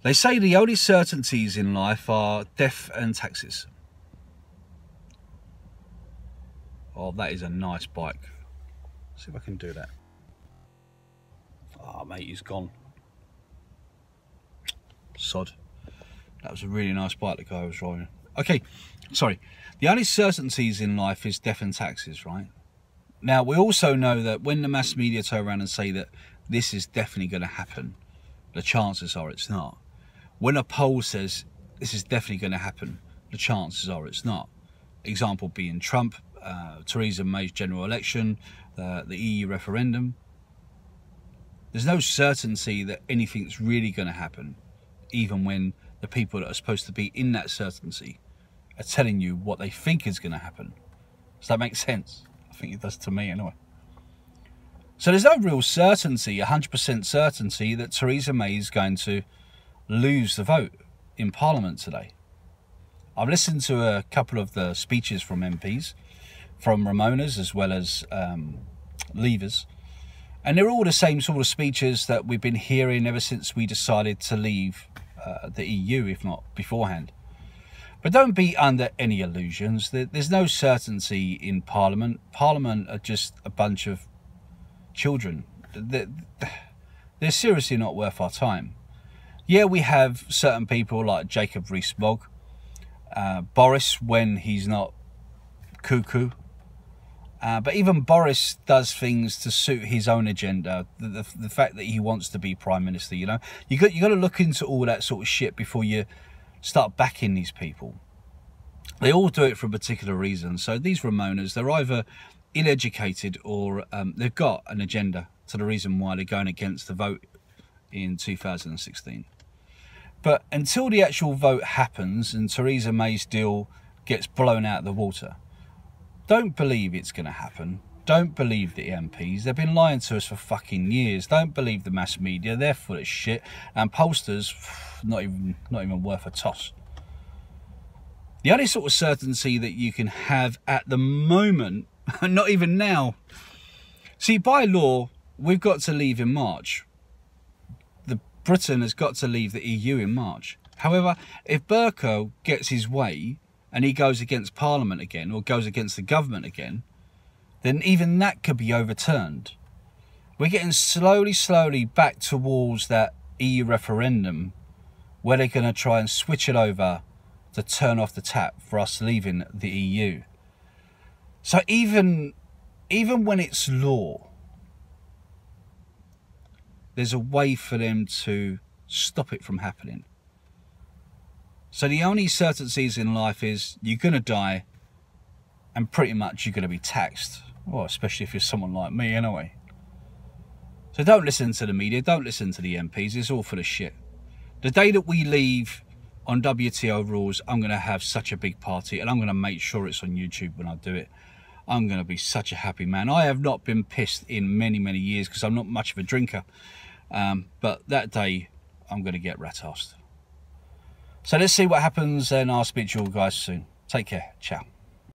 They say the only certainties in life are death and taxes. Oh, that is a nice bike. Let's see if I can do that. Oh, mate, he's gone. Sod. That was a really nice bike the guy was driving. Okay, sorry. The only certainties in life is death and taxes, right? Now, we also know that when the mass media turn around and say that this is definitely going to happen, the chances are it's not. When a poll says this is definitely going to happen, the chances are it's not. Example being Trump, Theresa May's general election, the EU referendum. There's no certainty that anything's really going to happen, even when the people that are supposed to be in that certainty are telling you what they think is going to happen. Does that make sense? I think it does to me anyway. So there's no real certainty, 100% certainty, that Theresa May is going to lose the vote in Parliament today. I've listened to a couple of the speeches from MPs, from Remoaners as well as Leavers, and they're all the same sort of speeches that we've been hearing ever since we decided to leave the EU, if not beforehand. But don't be under any illusions. There's no certainty in Parliament. Parliament are just a bunch of children. They're seriously not worth our time. Yeah, we have certain people like Jacob Rees-Mogg, Boris when he's not cuckoo. But even Boris does things to suit his own agenda. The fact that he wants to be Prime Minister, you know. You got to look into all that sort of shit before you start backing these people. They all do it for a particular reason. So these Remoaners, they're either ill-educated or they've got an agenda to the reason why they're going against the vote in 2016. But until the actual vote happens and Theresa May's deal gets blown out of the water, don't believe it's going to happen. Don't believe the MPs. They've been lying to us for fucking years. Don't believe the mass media. They're full of shit. And pollsters, not even worth a toss. The only sort of certainty that you can have at the moment, not even now. See, by law, we've got to leave in March. Britain has got to leave the EU in March. However, if Bercow gets his way and he goes against Parliament again or goes against the government again, then even that could be overturned. We're getting slowly back towards that EU referendum where they're going to try and switch it over to turn off the tap for us leaving the EU. So even when it's law, there's a way for them to stop it from happening. So the only certainties in life is you're going to die and pretty much you're going to be taxed. Well, especially if you're someone like me anyway. So don't listen to the media, don't listen to the MPs, it's all full of shit. The day that we leave on WTO rules, I'm going to have such a big party and I'm going to make sure it's on YouTube when I do it. I'm going to be such a happy man. I have not been pissed in many years because I'm not much of a drinker. But that day, I'm going to get rat-assed. So let's see what happens and I'll speak to you all guys soon. Take care. Ciao.